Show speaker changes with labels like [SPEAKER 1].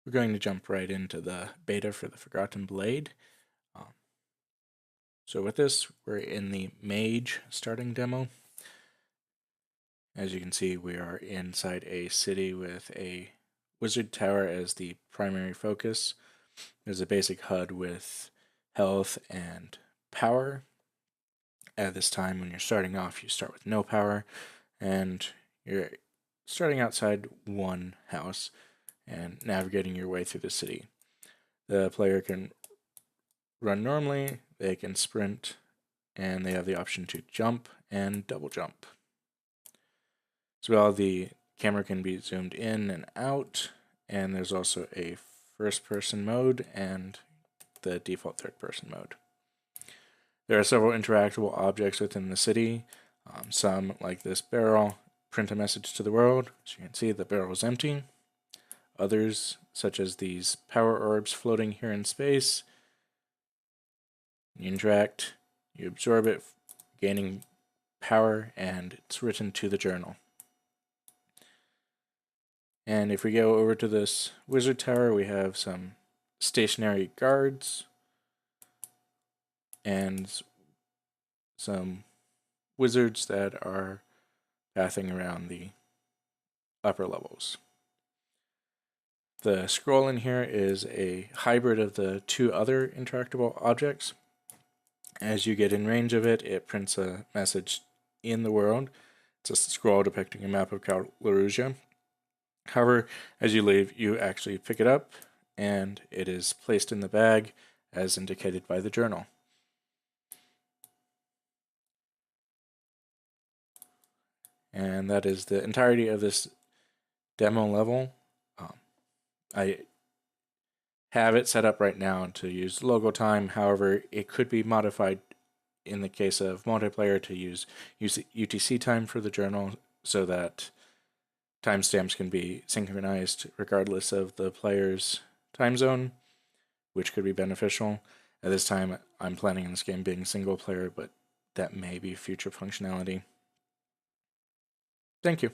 [SPEAKER 1] We're going to jump right into the beta for the Forgotten Blade. So with this, we're in the Mage starting demo. As you can see, we are inside a city with a wizard tower as the primary focus. There's a basic HUD with health and power. At this time, when you're starting off, you start with no power, and you're starting outside one house and navigating your way through the city. The player can run normally, they can sprint, and they have the option to jump and double jump. As well, the camera can be zoomed in and out, and there's also a first-person mode and the default third-person mode. There are several interactable objects within the city. Some, like this barrel, print a message to the world. As you can see, the barrel is empty. Others, such as these power orbs floating here in space, you interact, you absorb it, gaining power, and it's written to the journal. And if we go over to this wizard tower, we have some stationary guards and some wizards that are pathing around the upper levels. The scroll in here is a hybrid of the two other interactable objects. As you get in range of it, it prints a message in the world. It's a scroll depicting a map of Cal. However, as you leave, you actually pick it up, and it is placed in the bag as indicated by the journal. And that is the entirety of this demo level. I have it set up right now to use logo time. However, it could be modified in the case of multiplayer to use UTC time for the journal so that timestamps can be synchronized regardless of the player's time zone, which could be beneficial. At this time, I'm planning on this game being single player, but that may be future functionality. Thank you.